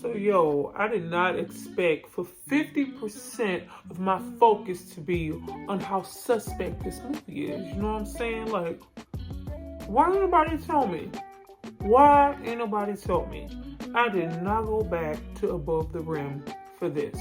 So yo, I did not expect for 50% of my focus to be on how suspect this movie is. You know what I'm saying? Like, why ain't nobody tell me? Why ain't nobody tell me? I did not go back to Above the Rim for this.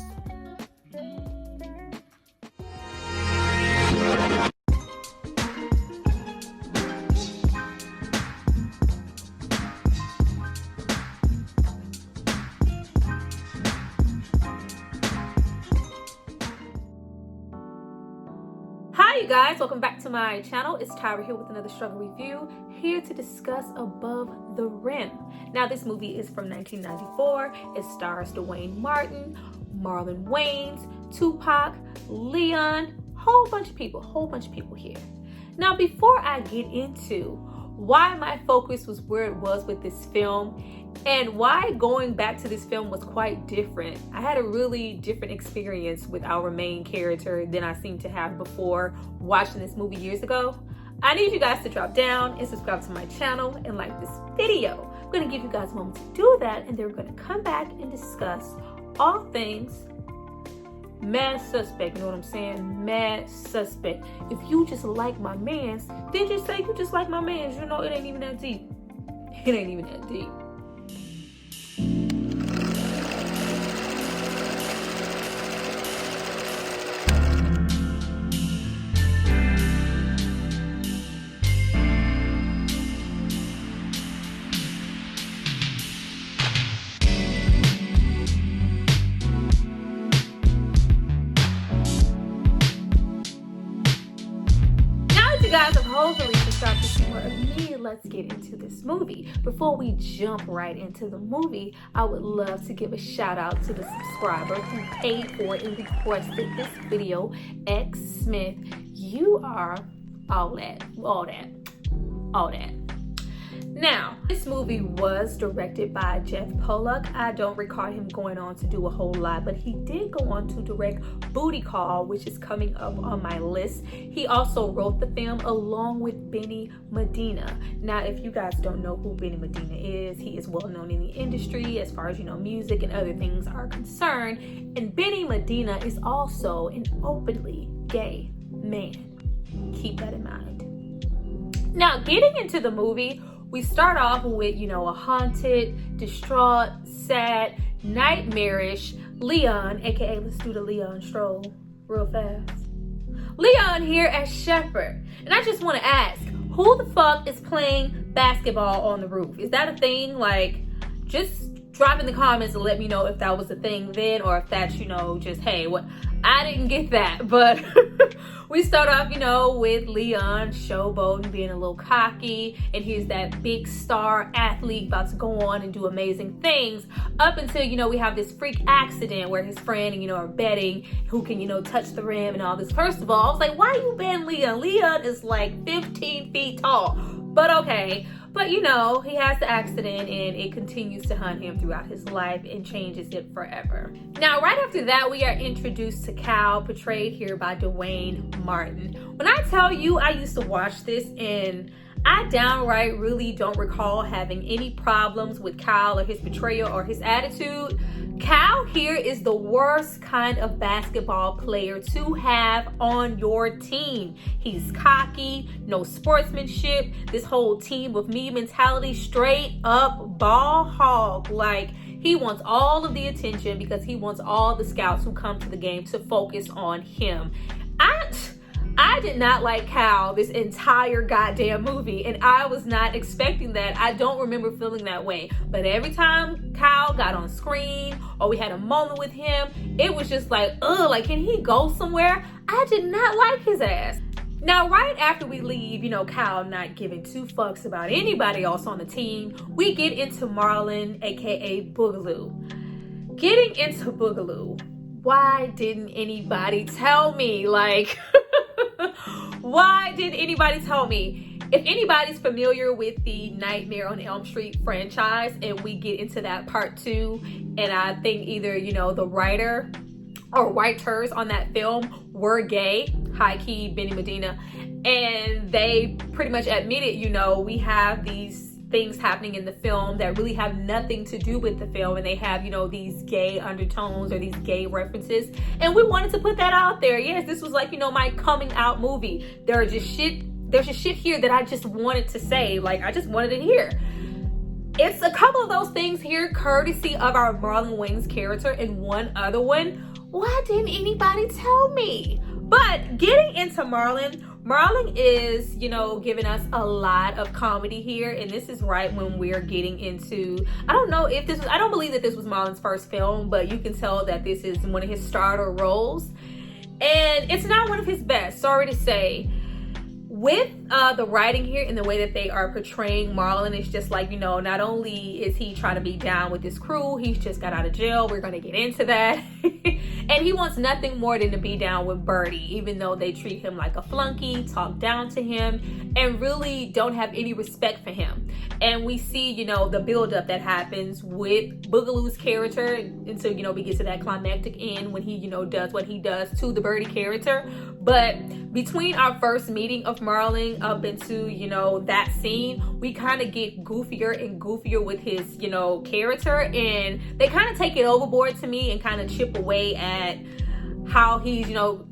Hi you guys, welcome back to my channel. It's Tyra here with another struggle review, here to discuss Above the Rim. Now this movie is from 1994. It stars Dwayne Martin, Marlon Wayans, Tupac, Leon, whole bunch of people here. Now before I get into why my focus was where it was with this film and why going back to this film was quite different. I had a really different experience with our main character than I seemed to have before watching this movie years ago. I need you guys to drop down and subscribe to my channel and like this video. I'm gonna give you guys a moment to do that, and then we're gonna come back and discuss all things Mad Suspect. You know what I'm saying? Mad Suspect. If you just like my mans, then just say you just like my mans. You know, it ain't even that deep. It ain't even that deep. You guys have hopefully subscribed to see more of me. Let's get into this movie. Before we jump right into the movie, I would love to give a shout out to the subscriber who paid for it and requested this video, X Smith. You are all that. Now, this movie was directed by Jeff Pollock. I don't recall him going on to do a whole lot, but he did go on to direct Booty Call, which is coming up on my list. He also wrote the film along with Benny Medina. Now, if you guys don't know who Benny Medina is, he is well known in the industry as far as, you know, music and other things are concerned. And Benny Medina is also an openly gay man. Keep that in mind. Now, getting into the movie, we start off with, you know, a haunted, distraught, sad, nightmarish Leon, aka let's do the Leon stroll real fast. Leon here as Shepherd. And I just want to ask, who the fuck is playing basketball on the roof? Is that a thing? Like, just drop in the comments and let me know if that was a thing then, or if that's, you know, just, hey, what? I didn't get that, but we start off, you know, with Leon showboating, being a little cocky, and he's that big star athlete about to go on and do amazing things, up until, you know, we have this freak accident where his friend and, you know, are betting who can, you know, touch the rim and all this. First of all, I was like, why are you betting Leon? Leon is like 15 feet tall, but okay. But, you know, he has the accident and it continues to hunt him throughout his life and changes it forever. Now, right after that, we are introduced to Cal, portrayed here by Dwayne Martin. When I tell you I used to watch this and I downright really don't recall having any problems with Cal or his portrayal or his attitude. Cal here is the worst kind of basketball player to have on your team. He's cocky, no sportsmanship, this whole team with me mentality, straight up ball hog. Like, he wants all of the attention because he wants all the scouts who come to the game to focus on him. I did not like Cal this entire goddamn movie, and I was not expecting that. I don't remember feeling that way. But every time Cal got on screen or we had a moment with him, it was just like, ugh, like, can he go somewhere? I did not like his ass. Now, right after we leave, you know, Cal not giving two fucks about anybody else on the team, we get into Marlon, aka Boogaloo. Getting into Boogaloo, why didn't anybody tell me? Like, why didn't anybody tell me? If anybody's familiar with the Nightmare on Elm Street franchise, and we get into that part 2, and I think either, you know, the writer or writers on that film were gay, high-key Benny Medina, and they pretty much admitted, you know, we have these things happening in the film that really have nothing to do with the film, and they have, you know, these gay undertones or these gay references, and we wanted to put that out there. Yes, this was like, you know, my coming out movie. There's just shit here that I just wanted to say, like I just wanted to hear. It's a couple of those things here courtesy of our Marlon Wayans character, and one other one, why didn't anybody tell me? But getting into Marlon is, you know, giving us a lot of comedy here, and this is right when we're getting into, I don't believe that this was Marlon's first film, but you can tell that this is one of his starter roles, and it's not one of his best, sorry to say. With the writing here and the way that they are portraying Marlon, it's just like, you know, not only is he trying to be down with his crew, he's just got out of jail. We're going to get into that. And he wants nothing more than to be down with Birdie, even though they treat him like a flunky, talk down to him, and really don't have any respect for him. And we see, you know, the buildup that happens with Boogaloo's character until, you know, we get to that climactic end when he, you know, does what he does to the Birdie character. But between our first meeting of Marlon up into, you know, that scene, we kind of get goofier and goofier with his, you know, character, and they kind of take it overboard to me and kind of chip away at how he's, you know,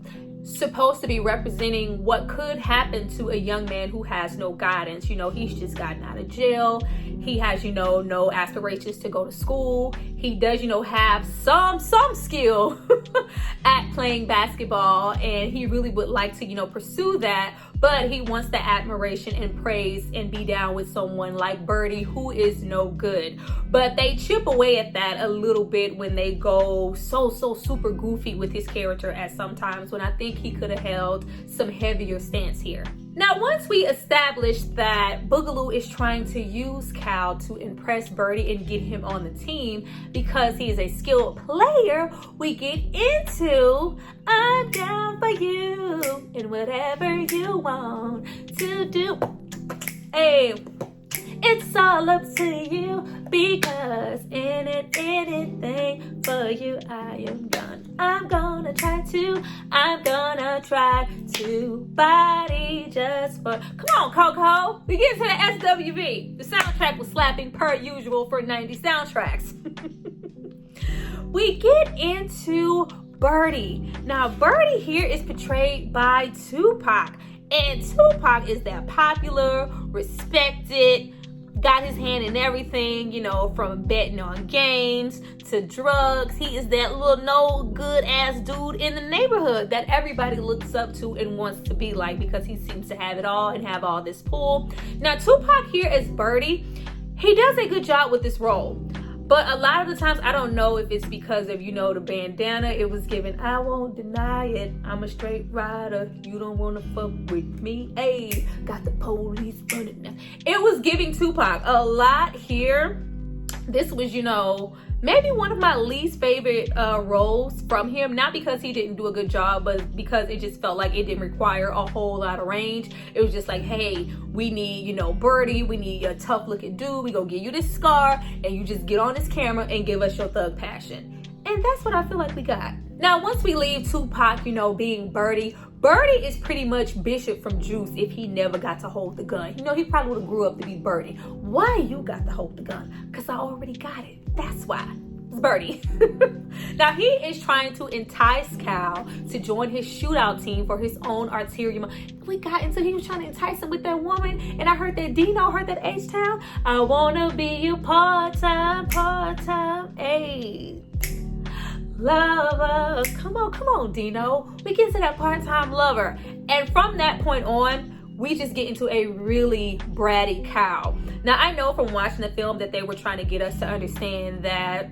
supposed to be representing what could happen to a young man who has no guidance. You know, he's just gotten out of jail. He has, you know, no aspirations to go to school. He does, you know, have some skill at playing basketball, and he really would like to, you know, pursue that, but he wants the admiration and praise and be down with someone like Birdie, who is no good. But they chip away at that a little bit when they go so super goofy with his character at some times, when I think he could have held some heavier stance here. Now, once we establish that Boogaloo is trying to use Cal to impress Birdie and get him on the team because he is a skilled player, we get into I'm down for you and whatever you want to do. Hey, it's all up to you, because in it, anything for you I am done. I'm gonna try to body just for, come on Coco, we get to the SWV. The soundtrack was slapping per usual for 90 soundtracks. We get into Birdie. Now Birdie here is portrayed by Tupac, and Tupac is that popular, respected, got his hand in everything, you know, from betting on games to drugs. He is that little no good ass dude in the neighborhood that everybody looks up to and wants to be like, because he seems to have it all and have all this pull. Now Tupac here as Birdie, he does a good job with this role. But a lot of the times, I don't know if it's because of, you know, the bandana it was given. I won't deny it. I'm a straight rider. You don't want to fuck with me. Hey, got the police running now. It was giving Tupac a lot here. This was, you know, maybe one of my least favorite roles from him. Not because he didn't do a good job, but because it just felt like it didn't require a whole lot of range. It was just like, hey, we need, you know, Birdie, we need a tough looking dude. We gonna give you this scar, and you just get on this camera and give us your thug passion. And that's what I feel like we got. Now, once we leave Tupac, you know, being Birdie, Birdie is pretty much Bishop from Juice if he never got to hold the gun. You know, he probably would have grew up to be Birdie. Why you got to hold the gun? Because I already got it. That's why. It's Birdie. Now, he is trying to entice Cal to join his shootout team for his own arterial. We got into, he was trying to entice him with that woman, and I heard that Dino heard that H-Town. I wanna be your part-time, ayy. Lover. Come on, Dino. We get to that part-time lover. And from that point on, we just get into a really bratty Cal. Now, I know from watching the film that they were trying to get us to understand that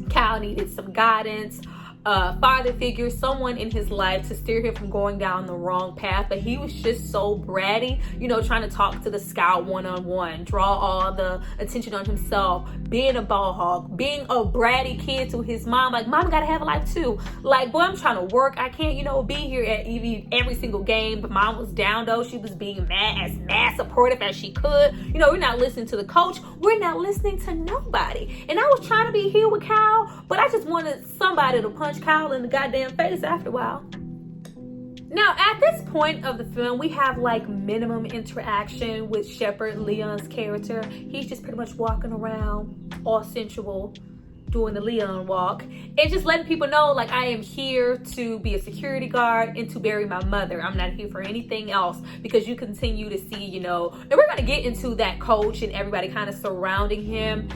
Cal needed some guidance, father figure, someone in his life to steer him from going down the wrong path. But he was just so bratty, you know, trying to talk to the scout one-on-one, draw all the attention on himself, being a ball hog, being a bratty kid to his mom. Like, mom gotta have a life too. Like, boy, I'm trying to work. I can't, you know, be here at every single game. But mom was down though. She was being mad supportive as she could. You know, we're not listening to the coach. We're not listening to nobody. And I was trying to be here with Cal, but I just wanted somebody to punch Kyle in the goddamn face after a while. Now, at this point of the film, we have like minimum interaction with Shepard, Leon's character. He's just pretty much walking around all sensual, doing the Leon walk, and just letting people know, like, I am here to be a security guard and to bury my mother. I'm not here for anything else, because you continue to see, you know, and we're gonna get into that coach and everybody kind of surrounding him,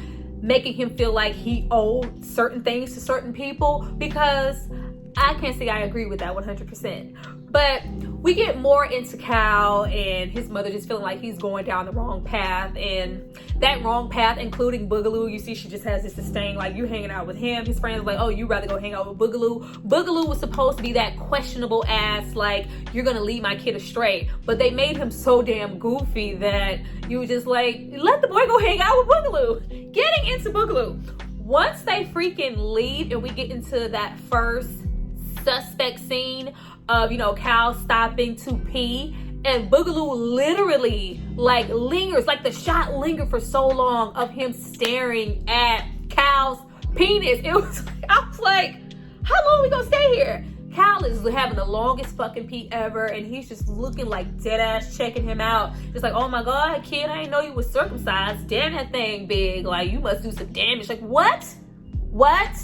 making him feel like he owed certain things to certain people, because I can't say I agree with that 100%. But we get more into Cal and his mother just feeling like he's going down the wrong path, and that wrong path including Boogaloo. You see she just has this disdain, like, you hanging out with him. His friends like, oh, you rather go hang out with Boogaloo. Boogaloo was supposed to be that questionable ass, like, you're gonna lead my kid astray, but they made him so damn goofy that you were just like, let the boy go hang out with Boogaloo. Getting into Boogaloo, once they freaking leave and we get into that first suspect scene of, you know, Cal stopping to pee, and Boogaloo literally like lingers, like the shot lingered for so long of him staring at Cal's penis. It was, I was like, how long are we gonna stay here? Cal is having the longest fucking pee ever, and he's just looking like dead ass checking him out. Just like, oh my God, kid, I didn't know you was circumcised. Damn, that thing big. Like, you must do some damage. Like, what? What?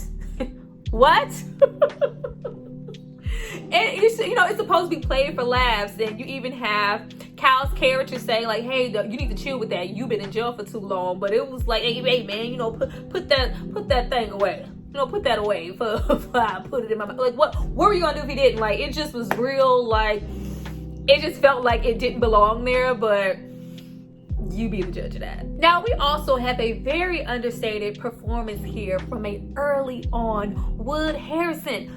What? And you know, it's supposed to be played for laughs, and you even have Cal's character say like, hey, you need to chill with that, you've been in jail for too long. But it was like, hey man, you know, put that thing away, you know, put that away for I put it in my mouth. Like, what were you gonna do if he didn't? Like, it just was real, like, it just felt like it didn't belong there, but you be the judge of that. Now, we also have a very understated performance here from a early on Wood Harrison.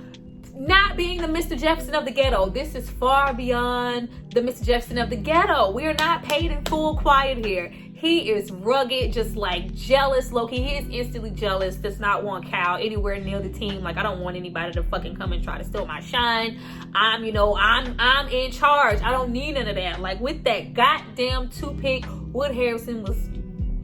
Not being the Mr. Jefferson of the ghetto. This is far beyond the Mr. Jefferson of the ghetto. We are not paid in full quiet here. He is rugged, just like jealous, low-key. He is instantly jealous, does not want Cal anywhere near the team. Like, I don't want anybody to fucking come and try to steal my shine. I'm in charge. I don't need none of that. Like, with that goddamn toothpick, Wood Harrison was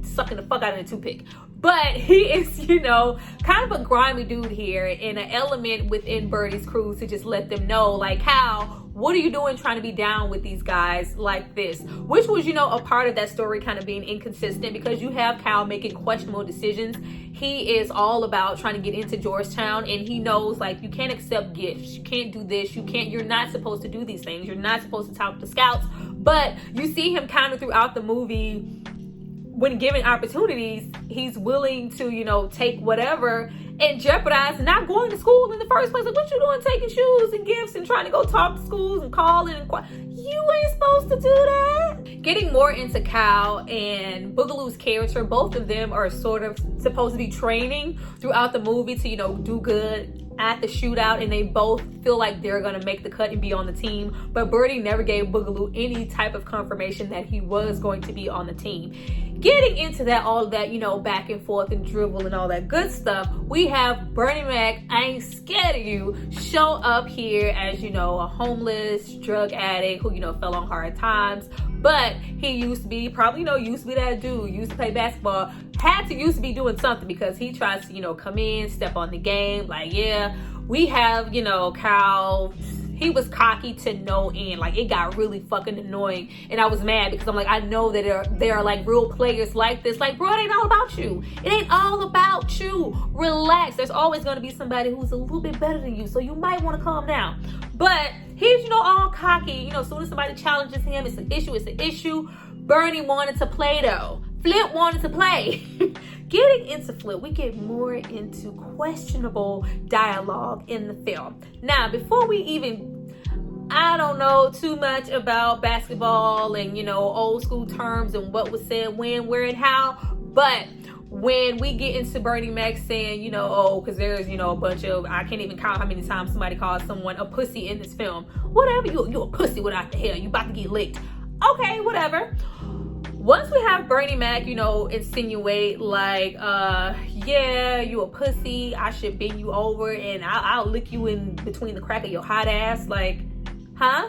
sucking the fuck out of the toothpick. But he is, you know, kind of a grimy dude here, and an element within Birdie's crew to just let them know, like, Cal, what are you doing trying to be down with these guys like this? Which was, you know, a part of that story kind of being inconsistent, because you have Cal making questionable decisions. He is all about trying to get into Georgetown, and he knows, like, you can't accept gifts. You can't do this. You're not supposed to do these things. You're not supposed to talk to scouts. But you see him kind of throughout the movie, when given opportunities, he's willing to, you know, take whatever and jeopardize not going to school in the first place. Like, what you doing taking shoes and gifts and trying to go talk to schools and calling and you ain't supposed to do that. Getting more into Cal and Boogaloo's character, both of them are sort of supposed to be training throughout the movie to, you know, do good at the shootout, and they both feel like they're gonna make the cut and be on the team. But Birdie never gave Boogaloo any type of confirmation that he was going to be on the team. Getting into that, all of that, you know, back and forth and dribble and all that good stuff, we have Bernie Mac, I ain't scared of you, show up here as, you know, a homeless drug addict who, you know, fell on hard times. But he used to be, probably, you know, used to be that dude, used to play basketball, used to be doing something, because he tries to, you know, come in, step on the game. Like, yeah, we have, you know, Cal, he was cocky to no end. Like, it got really fucking annoying, and I was mad, because I'm like, I know that there are like real players like this. Like, bro, it ain't all about you. It ain't all about you. Relax. There's always going to be somebody who's a little bit better than you, so you might want to calm down. But he's, you know, all cocky. You know, as soon as somebody challenges him, it's an issue. It's an issue. Bernie wanted to play, though. Flip wanted to play. Getting into Flip, we get more into questionable dialogue in the film. Now, before we even, I don't know too much about basketball and, you know, old school terms and what was said when, where, and how, but when we get into Bernie Mac saying, you know, oh, because there's, you know, a bunch of, I can't even count how many times somebody calls someone a pussy in this film. Whatever, you a pussy without the hell, you about to get licked. Okay, whatever. Once we have Bernie Mac, you know, insinuate like, yeah, you a pussy, I should bend you over and I'll lick you in between the crack of your hot ass. Like, huh?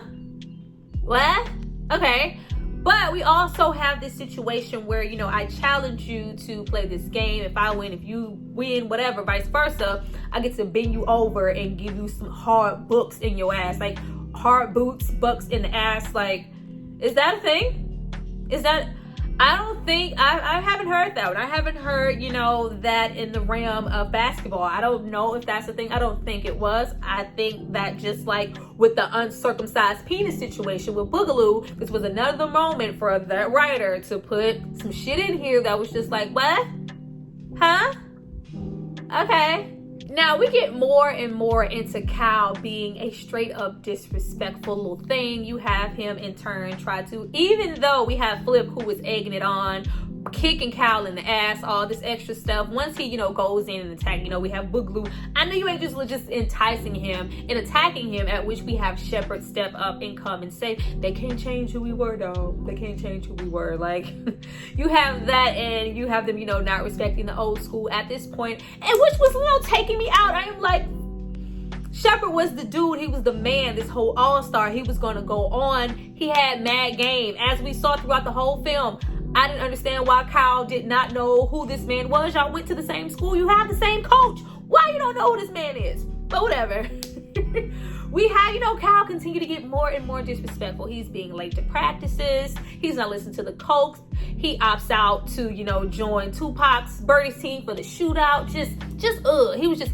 What? Okay. But we also have this situation where, you know, I challenge you to play this game. If I win, if you win, whatever, vice versa, I get to bend you over and give you some hard books in your ass. Like, hard boots, bucks in the ass. Like, is that a thing? Is that, I don't think, I haven't heard that one. I haven't heard, you know, that in the realm of basketball. I don't know if that's a thing. I don't think it was. I think that just like with the uncircumcised penis situation with Boogaloo, this was another moment for that writer to put some shit in here that was just like, what? Huh? Okay. Now we get more and more into Cal being a straight up disrespectful little thing. You have him in turn try to, even though we have Flip who was egging it on, kicking Cal in the ass, all this extra stuff. Once he, you know, goes in and attack, you know, we have Boogaloo. I know you ain't just enticing him and attacking him, at which we have Shepard step up and come and say, they can't change who we were, though. They can't change who we were. Like, you have that, and you have them, you know, not respecting the old school at this point, and which was, you know, taking me out. I am like, Shepard was the dude. He was the man, this whole all-star. He was going to go on. He had mad game. As we saw throughout the whole film, I didn't understand why Kyle did not know who this man was. Y'all went to the same school. You have the same coach. Why you don't know who this man is? But whatever. We have, you know, Kyle continue to get more and more disrespectful. He's being late to practices. He's not listening to the coach. He opts out to, you know, join Tupac's Birdie's team for the shootout. He was just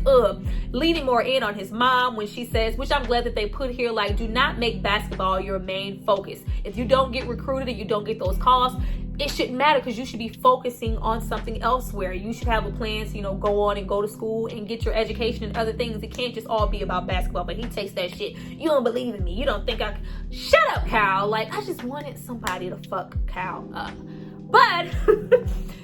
leaning more in on his mom when she says, which I'm glad that they put here, like, do not make basketball your main focus. If you don't get recruited and you don't get those calls, it shouldn't matter, because you should be focusing on something elsewhere. You should have a plan to, you know, go on and go to school and get your education and other things. It can't just all be about basketball. But he takes that shit. You don't believe in me. You don't think I... Shut up, Cal. Like, I just wanted somebody to fuck Cal up. But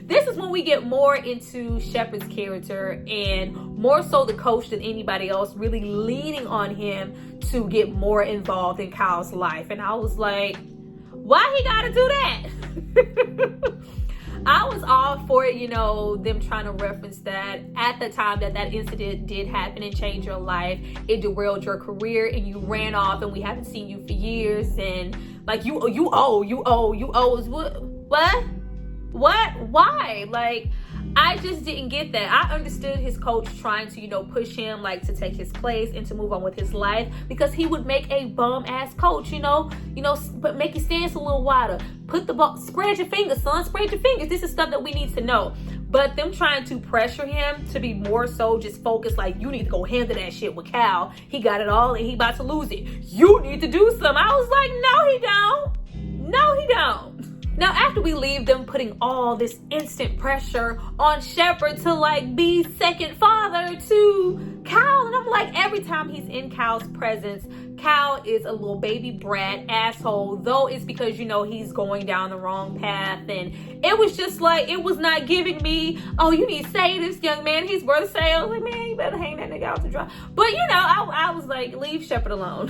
this is when we get more into Shepard's character, and more so the coach than anybody else, really leaning on him to get more involved in Cal's life. And I was like, why he gotta do that? I was all for it, you know, them trying to reference that at the time that incident did happen and change your life. It derailed your career and you ran off and we haven't seen you for years, and like you owe what? Why? Like, I just didn't get that. I understood his coach trying to, you know, push him like to take his place and to move on with his life, because he would make a bum ass coach, you know, but make your stance a little wider. Put the ball, spread your fingers, son, spread your fingers. This is stuff that we need to know. But them trying to pressure him to be more so just focused, like, you need to go handle that shit with Cal. He got it all and he about to lose it. You need to do something. I was like, no, he don't. No, he don't. Now, after we leave them putting all this instant pressure on Shepard to like be second father to Cal, and I'm like, every time he's in Cal's presence, Cal is a little baby brat asshole, though it's because, you know, he's going down the wrong path. And it was just like, it was not giving me, oh, you need to say this young man, he's worth say. I was like, man, you better hang that nigga out to dry. But, you know, I was like, leave Shepard alone.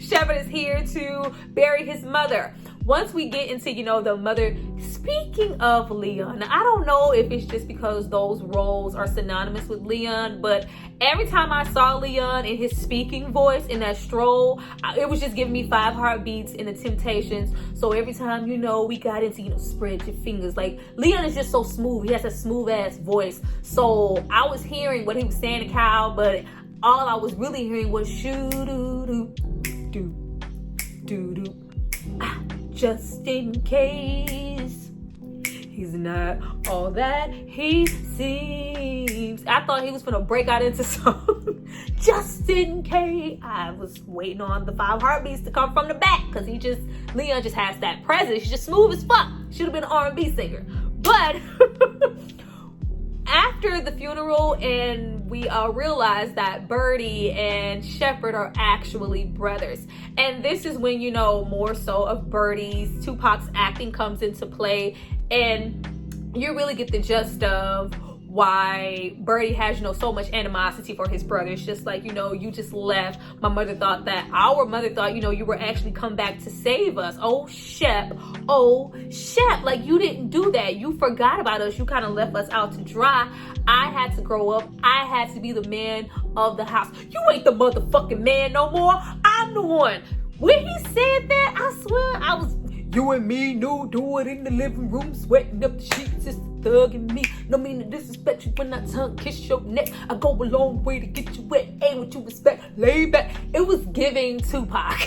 Shepard is here to bury his mother. Once we get into, you know, the mother, speaking of Leon, I don't know if it's just because those roles are synonymous with Leon, but every time I saw Leon in his speaking voice in that stroll, it was just giving me 5 heartbeats in the Temptations. So every time, you know, we got into, you know, spread your fingers. Like, Leon is just so smooth. He has a smooth ass voice. So I was hearing what he was saying to Kyle, but all I was really hearing was shoo-doo-doo-doo-doo-doo. Just in case he's not all that he seems. I thought he was gonna break out into song. Just in case. I was waiting on the 5 heartbeats to come from the back, because Leon just has that presence. He's just smooth as fuck. Should have been an R&B singer. But after the funeral, and we realize that Birdie and Shepard are actually brothers. And this is when, you know, more so of Birdie's, Tupac's acting comes into play, and you really get the gist of why Birdie has, you know, so much animosity for his brother. It's just like, you know, you just left. Our mother thought, you know, you were actually come back to save us. Oh, Shep. Like, you didn't do that. You forgot about us. You kind of left us out to dry. I had to grow up. I had to be the man of the house. You ain't the motherfucking man no more. I'm the one. When he said that, I swear, You and me, no, do it in the living room, sweating up the sheets, it's thugging me. No mean to disrespect you when I tongue kiss your neck. I go a long way to get you wet, ain't what you expect. Lay back. It was giving Tupac.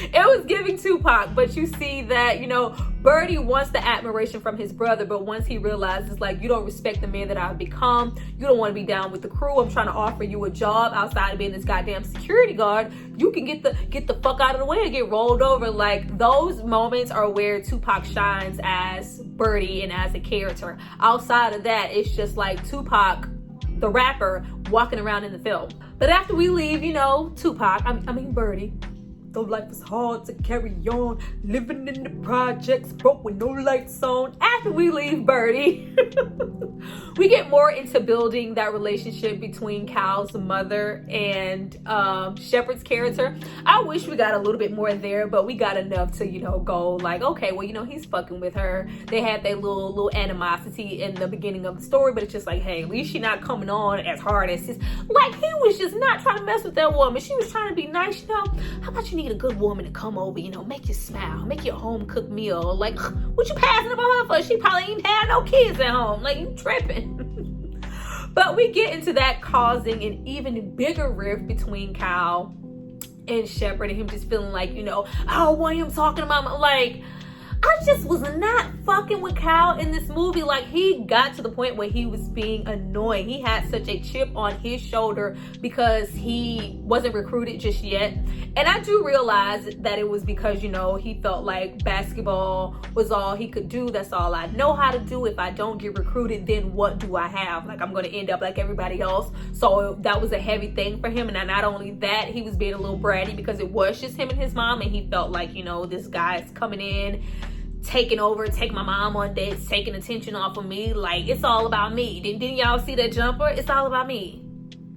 It was giving Tupac, but you see that, you know, Birdie wants the admiration from his brother, but once he realizes, like, you don't respect the man that I've become, you don't want to be down with the crew, I'm trying to offer you a job outside of being this goddamn security guard, you can get the fuck out of the way and get rolled over. Like, those moments are where Tupac shines as Birdie and as a character. Outside of that, it's just like Tupac, the rapper, walking around in the film. But after we leave, you know, Tupac, I mean Birdie, though life is hard to carry on, living in the projects, broke with no lights on. After we leave Birdie, we get more into building that relationship between Cal's mother and Shepard's character. I wish we got a little bit more there, but we got enough to, you know, go like, okay, well, you know, he's fucking with her. They had their little animosity in the beginning of the story, but it's just like, hey, at least she's not coming on as hard as this. Like, he was just not trying to mess with that woman. She was trying to be nice, you know. How about you need a good woman to come over, you know, make you smile, make you a home cooked meal. Like, what you passing about her for? She probably ain't had no kids at home. Like, you tripping. But we get into that causing an even bigger rift between Cal and Shepard, and him just feeling like, you know, I don't want him talking about, like, I just was not fucking with Cal in this movie. Like, he got to the point where he was being annoying. He had such a chip on his shoulder because he wasn't recruited just yet. And I do realize that it was because, you know, he felt like basketball was all he could do. That's all I know how to do. If I don't get recruited, then what do I have? Like, I'm going to end up like everybody else. So that was a heavy thing for him. And not only that, he was being a little bratty because it was just him and his mom. And he felt like, you know, this guy's coming in, taking over, taking my mom on dates, taking attention off of me. Like, it's all about me. Didn't y'all see that jumper? It's all about me.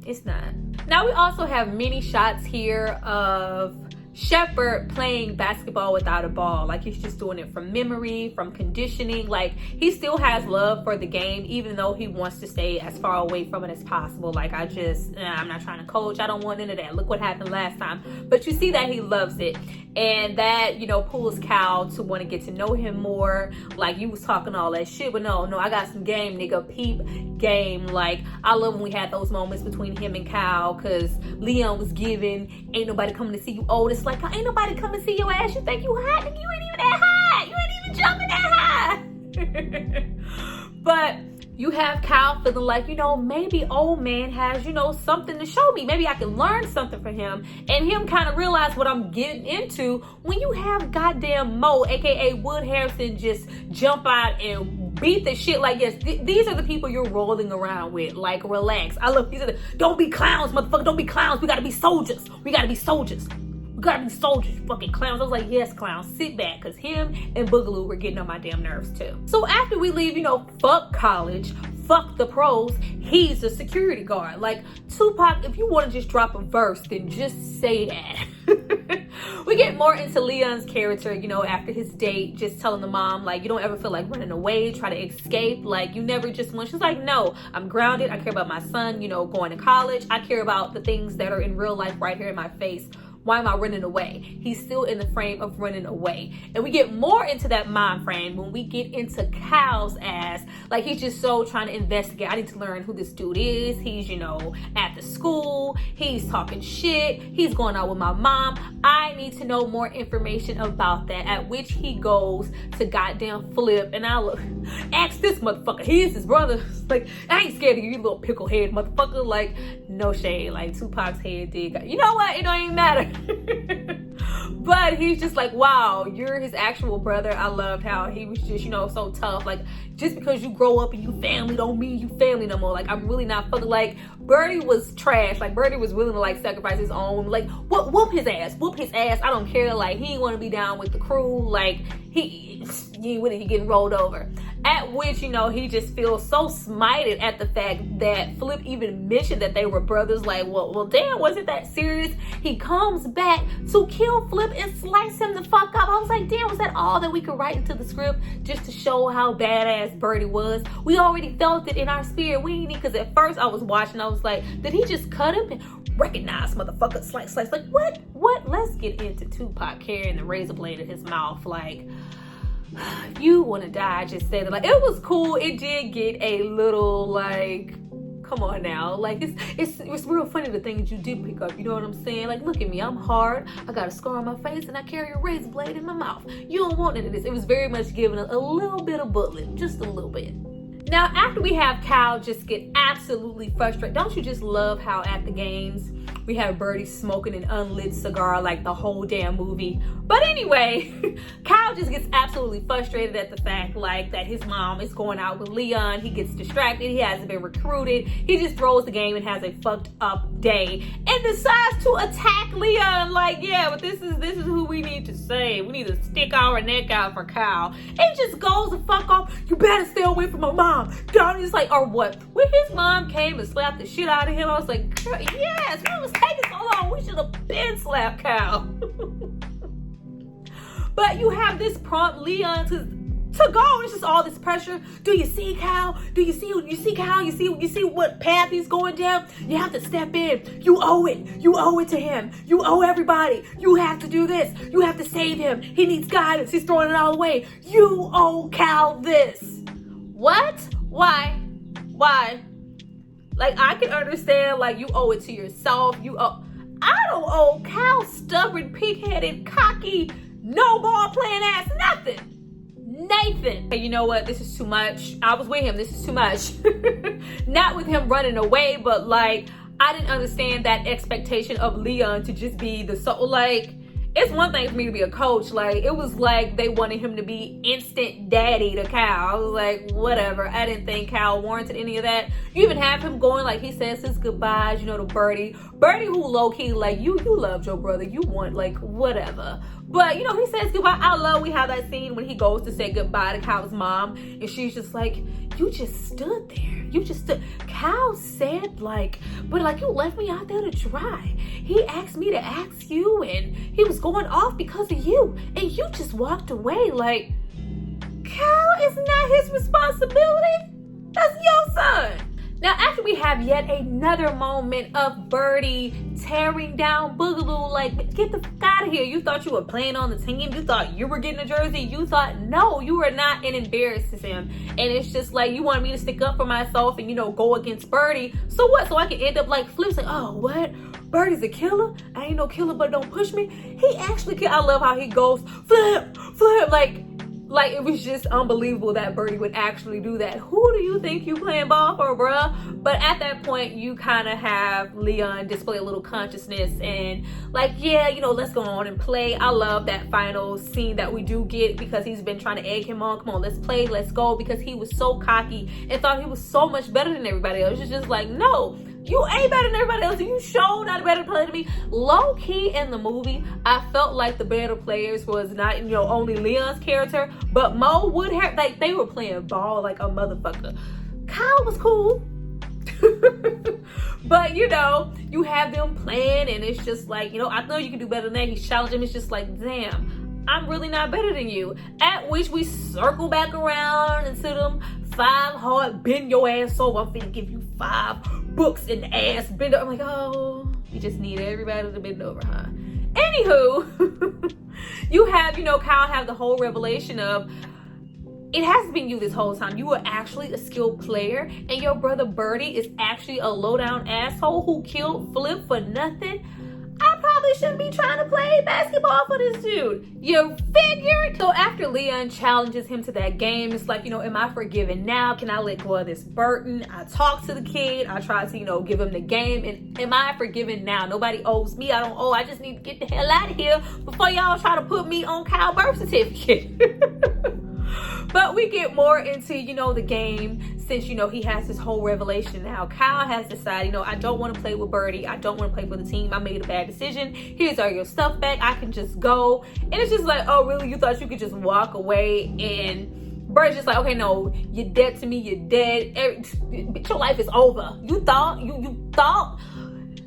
It's not. Now we also have many shots here of Shepard playing basketball without a ball. Like, he's just doing it from memory, from conditioning. Like, he still has love for the game, even though he wants to stay as far away from it as possible. Like, I'm not trying to coach. I don't want into that. Look what happened last time. But you see that he loves it. And that, you know, pulls Cal to want to get to know him more. Like, you was talking all that shit, but no, I got some game, nigga. Peep game. Like, I love when we had those moments between him and Cal, because Leon was giving, ain't nobody coming to see you old. It's like, ain't nobody coming to see your ass. You think you hot? Nigga, you ain't even that high. You ain't even jumping that high. But you have Cal feeling like, you know, maybe old man has, you know, something to show me. Maybe I can learn something from him. And him kind of realize what I'm getting into when you have goddamn Mo, aka Wood Harrison, just jump out and beat the shit. Like, yes, these are the people you're rolling around with. Like, relax. I love these are don't be clowns, motherfucker. Don't be clowns. We gotta be soldiers. We gotta be soldiers. Gotta be soldiers, you fucking clowns. I was like, yes, clowns, sit back, because him and Boogaloo were getting on my damn nerves too. So after we leave, you know, fuck college, fuck the pros, he's the security guard. Like, Tupac, if you want to just drop a verse, then just say that. We get more into Leon's character, you know, after his date, just telling the mom, like, you don't ever feel like running away, try to escape. Like, you never just want, she's like, no, I'm grounded. I care about my son, you know, going to college. I care about the things that are in real life right here in my face. Why am I running away? He's still in the frame of running away. And we get more into that mind frame when we get into Cal's ass. Like, he's just so trying to investigate. I need to learn who this dude is. He's, you know, at the school. He's talking shit. He's going out with my mom. I need to know more information about that. At which he goes to goddamn Flip. And I look, ask this motherfucker. He is his brother. Like, I ain't scared of you, you little pickle head motherfucker. Like, no shade. Like, Tupac's head did. You know what? It don't even matter. But he's just like, wow, you're his actual brother. I loved how he was just, you know, so tough. Like, just because you grow up and you family don't mean you family no more. Like, I'm really not fucking, like, Birdie was trash. Like, Birdie was willing to, like, sacrifice his own. Like, whoop his ass. Whoop his ass. I don't care. Like, he didn't want to be down with the crew. Like, he getting rolled over. At which, you know, he just feels so smited at the fact that Flip even mentioned that they were brothers. Like, well, damn, was it that serious? He comes back to kill Flip and slice him the fuck up. I was like, damn, was that all that we could write into the script just to show how badass Birdie was? We already felt it in our spirit. We didn't, because at first I was watching, I was like, did he just cut him and recognize, motherfucker, slice. Like, what? Let's get into Tupac carrying the razor blade in his mouth. Like, you want to die, just said it. Like, it was cool. It did get a little, like, come on now. Like, it's real funny the things you did pick up. You know what I'm saying? Like, look at me. I'm hard. I got a scar on my face, and I carry a razor blade in my mouth. You don't want none of this. It was very much giving a little bit of bullet. Just a little bit. Now, after we have Cal just get absolutely frustrated, don't you just love how at the games we have Birdie smoking an unlit cigar like the whole damn movie? But anyway, Cal just gets absolutely frustrated at the fact like that his mom is going out with Leon. He gets distracted. He hasn't been recruited. He just throws the game and has a fucked up day and decides to attack Leon. Like, yeah, but this is who we need to save. We need to stick our neck out for Cal. And just goes the fuck off. You better stay away from my mom. Donnie's like, or what? When his mom came and slapped the shit out of him, I was like, girl, yes, what was taking so long? We should have been slapped Cal. But you have this prompt Leon to go. It's just all this pressure. Do you see Cal? Do you see Cal? You see what path he's going down? You have to step in. You owe it. You owe it to him. You owe everybody. You have to do this. You have to save him. He needs guidance. He's throwing it all away. You owe Cal this. What? Why? Like, I can understand, like, you owe it to yourself. I don't owe Cal stubborn, pig-headed, cocky, no ball playing ass Nathan. Hey, you know what? This is too much. I was with him. This is too much. Not with him running away, but like, I didn't understand that expectation of Leon to just be like, it's one thing for me to be a coach. Like, it was like they wanted him to be instant daddy to Cal. I was like, whatever. I didn't think Cal warranted any of that. You even have him going, like, he says his goodbyes, you know, to Birdie. Birdie, who low-key, like, you loved your brother. You want, like, whatever. But, you know, he says goodbye. I love we have that scene when he goes to say goodbye to Cal's mom. And she's just like, you just stood there. You just stood. Cal said, like, but, like, you left me out there to dry. He asked me to ask you, and he was going off because of you. And you just walked away. Like, Cal is not his responsibility. That's your son. Now, after we have yet another moment of Birdie tearing down Boogaloo, like, get the fuck out of here. You thought you were playing on the team. You thought you were getting a jersey. You thought, no, you were not, and embarrasses him. And it's just like, you wanted me to stick up for myself and, you know, go against Birdie. So what? So I can end up like Flip's like, oh, what? Birdie's a killer? I ain't no killer, but don't push me. He actually, I love how he goes, Flip, like it was just unbelievable that Birdie would actually do that. Who do you think you playing ball for, bruh? But at that point, you kind of have Leon display a little consciousness and like, yeah, you know, let's go on and play. I love that final scene that we do get because he's been trying to egg him on. Come on, let's play, let's go. Because he was so cocky and thought he was so much better than everybody else. It's just like, no. You ain't better than everybody else. You showed not a better player than me. Low key in the movie, I felt like the better players was not, you know, only Leon's character, but Mo would have, like, they were playing ball like a motherfucker. Kyle was cool. But, you know, you have them playing and it's just like, you know, I know you can do better than that. He's challenging him. It's just like, damn, I'm really not better than you. At which we circle back around into them 5 hard bend your ass over. I'm finna give you 5 books in the ass bend over. I'm like, oh, you just need everybody to bend over, huh? Anywho, you have, you know, Kyle have the whole revelation of, it has been you this whole time. You were actually a skilled player and your brother Birdie is actually a low down asshole who killed Flip for nothing. I probably shouldn't be trying to play basketball for this dude. You figured? So after Leon challenges him to that game, it's like, you know, am I forgiven now? Can I let go of this burden? I talked to the kid. I tried to, you know, give him the game. And am I forgiven now? Nobody owes me. I don't owe. I just need to get the hell out of here before y'all try to put me on Kyle's birth certificate. But we get more into, you know, the game since, you know, he has this whole revelation now. Kyle has decided, you know, I don't want to play with Birdie. I don't want to play for the team. I made a bad decision. Here's all your stuff back. I can just go. And it's just like, oh, really? You thought you could just walk away? And Birdie's just like, okay, no, you're dead to me. You're dead. Your life is over. You thought? You thought?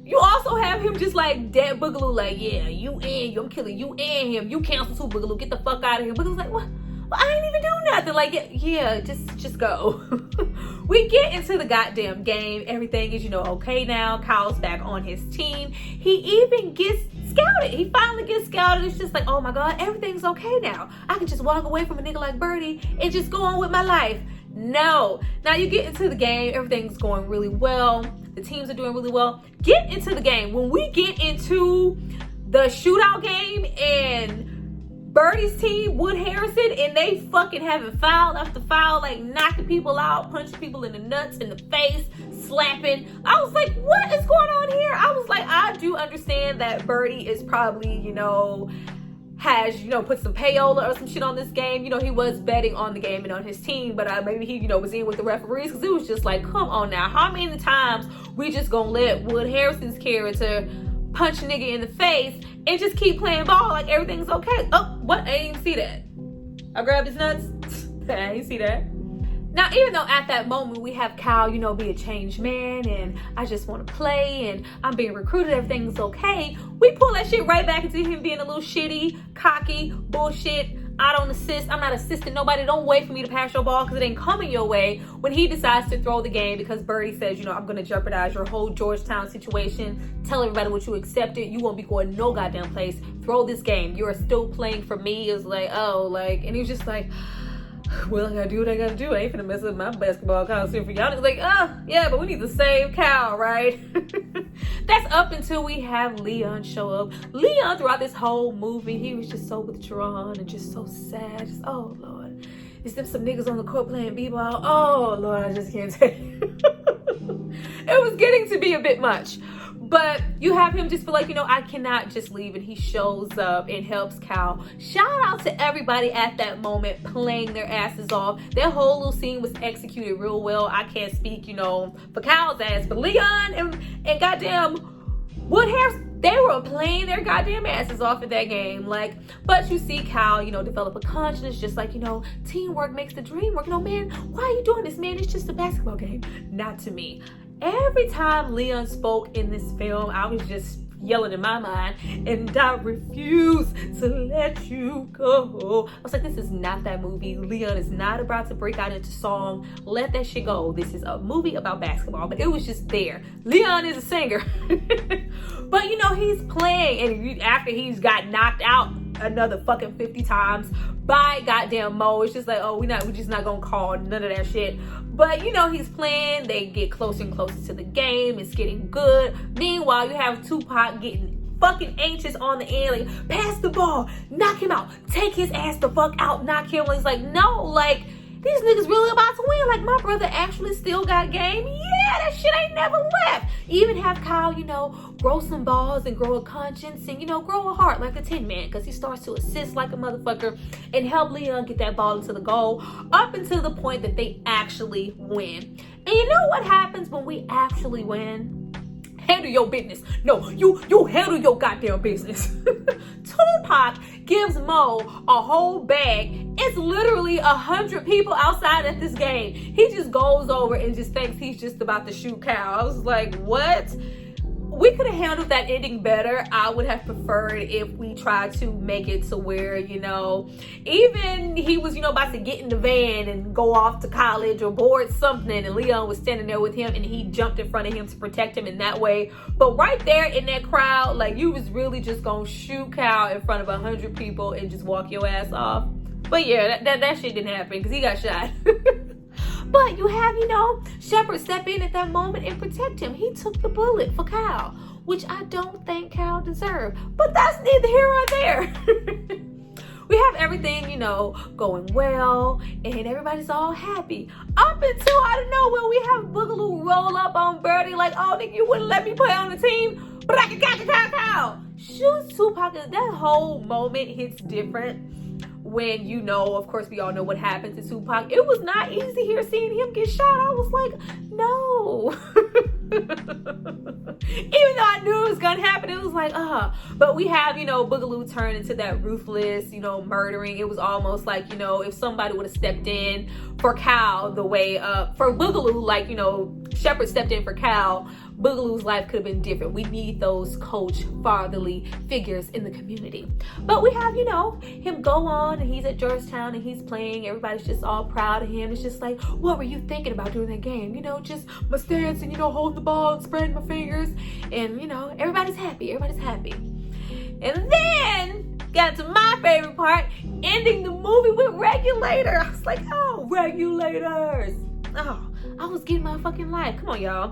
You also have him just like dead Boogaloo, like, yeah, you and you. I'm killing you and him. You cancel too, Boogaloo. Get the fuck out of here. Boogaloo's like, what? Well, I ain't even do nothing. Like, yeah, just go. We get into the goddamn game. Everything is, okay now. Kyle's back on his team. He even gets scouted. He finally gets scouted. It's just like, oh my God, everything's okay now. I can just walk away from a nigga like Birdie and just go on with my life. No. Now you get into the game. Everything's going really well. The teams are doing really well. Get into the game. When we get into the shootout game and Birdie's team, Wood Harrison, and they fucking having foul after foul, like knocking people out, punching people in the nuts, in the face, slapping. I was like, what is going on here? I was like, I do understand that Birdie is probably, has, put some payola or some shit on this game. He was betting on the game and on his team, but maybe he, was in with the referees, because it was just like, come on now. How many times we just gonna let Wood Harrison's character punch a nigga in the face and just keep playing ball like everything's okay? Oh, what? I didn't even see that. I grabbed his nuts. I didn't see that. Now, even though at that moment we have Kyle, be a changed man and I just want to play and I'm being recruited, everything's okay, we pull that shit right back into him being a little shitty, cocky, bullshit. I don't assist. I'm not assisting nobody. Don't wait for me to pass your ball because it ain't coming your way. When he decides to throw the game because Birdie says, I'm going to jeopardize your whole Georgetown situation. Tell everybody what you accepted. You won't be going no goddamn place. Throw this game. You're still playing for me. It's like, and he's just like, well, I gotta do what I gotta do. I ain't finna mess up my basketball costume for y'all. It's like, yeah, but we need to save Cal, right? That's up until we have Leon show up. Leon, throughout this whole movie, he was just so withdrawn and just so sad. Just, oh, Lord. Is there some niggas on the court playing b-ball? Oh, Lord, I just can't take it. It was getting to be a bit much. But you have him just feel like, I cannot just leave. And he shows up and helps Cal. Shout out to everybody at that moment playing their asses off. That whole little scene was executed real well. I can't speak, for Cal's ass. But Leon and goddamn Wood Harrison, they were playing their goddamn asses off at that game. But you see Cal, develop a conscience. Just like, teamwork makes the dream work. Man, why are you doing this, man? It's just a basketball game. Not to me. Every time Leon spoke in this film, I was just yelling in my mind, and I refuse to let you go. I was like, this is not that movie. Leon is not about to break out into song. Let that shit go. This is a movie about basketball. But it was just there. Leon is a singer. But he's playing, and after he's got knocked out another fucking 50 times by goddamn Mo, it's just like, we're just not gonna call none of that shit. But he's playing, they get closer and closer to the game, it's getting good. Meanwhile, you have Tupac getting fucking anxious on the end, like, pass the ball, knock him out, take his ass the fuck out, knock him. It's like, no, these niggas really about to win. My brother actually still got game. Yeah, that shit ain't never left. Even have Kyle, grow some balls and grow a conscience and, grow a heart like a Tin Man, because he starts to assist like a motherfucker and help Leon get that ball into the goal up until the point that they actually win. And you know what happens when we actually win? Handle your business. No, you handle your goddamn business. Tupac gives Mo a whole bag. It's literally 100 people outside at this game. He just goes over and just thinks he's just about to shoot Cal. I was like, what? We could have handled that ending better. I would have preferred if we tried to make it to where, even he was, about to get in the van and go off to college or board something, and Leon was standing there with him and he jumped in front of him to protect him in that way. But right there in that crowd, you was really just gonna shoot Cal in front of 100 people and just walk your ass off. But yeah, that shit didn't happen because he got shot. But you have, Shepard step in at that moment and protect him. He took the bullet for Cal, which I don't think Cal deserved. But that's neither here nor there. We have everything, going well, and everybody's all happy. Up until, I don't know, when we have Boogaloo roll up on Birdie like, oh, nigga, you wouldn't let me play on the team? But I can cow. Shoot Tupac. That whole moment hits different. When of course we all know what happened to Tupac. It was not easy here seeing him get shot. I was like, no. Even though I knew it was gonna happen, it was like, But we have, Boogaloo turn into that ruthless, murdering. It was almost like, if somebody would have stepped in for Cal the way for Boogaloo, like, Shepard stepped in for Cal. Boogaloo's life could have been different. We need those coach fatherly figures in the community. But we have, you know, him go on and he's at Georgetown and he's playing. Everybody's just all proud of him. It's just like, what were you thinking about during that game? You know, just my stance and, you know, holding the ball and spreading my fingers. And, you know, everybody's happy. Everybody's happy. And then got to my favorite part, ending the movie with regulator. I was like, oh, regulators. Oh, I was getting my fucking life. Come on, y'all.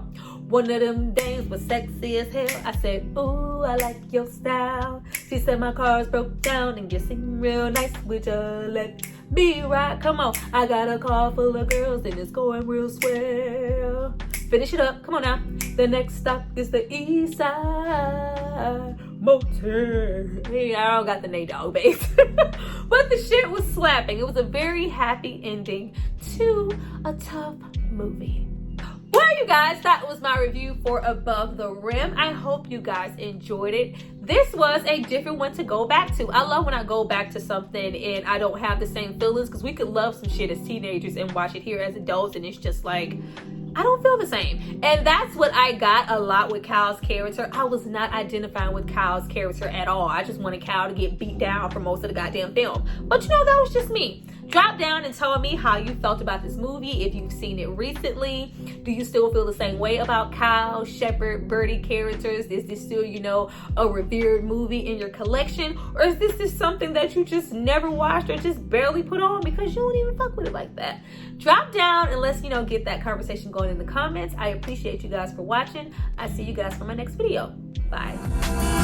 One of them dames was sexy as hell. I said, ooh, I like your style. She said my car's broke down and you seem real nice. Would you let me ride? Come on, I got a car full of girls and it's going real swell. Finish it up, come on now. The next stop is the East Side Motel. Hey, I don't got the name dog base. But the shit was slapping. It was a very happy ending to a tough movie. Well, you guys, that was my review for Above the Rim. I hope you guys enjoyed it. This was a different one to go back to. I love when I go back to something and I don't have the same feelings, because we could love some shit as teenagers and watch it here as adults and it's just like, I don't feel the same. And that's what I got a lot with Kyle's character. I was not identifying with Kyle's character at all. I just wanted Kyle to get beat down for most of the goddamn film. But you know, that was just me. Drop down and tell me how you felt about this movie, if you've seen it recently. Do you still feel the same way about Kyle, Shepard, Birdie characters? Is this still, you know, a revered movie in your collection? Or is this just something that you just never watched or just barely put on because you don't even fuck with it like that? Drop down and let's, you know, get that conversation going in the comments. I appreciate you guys for watching. I see you guys for my next video. Bye.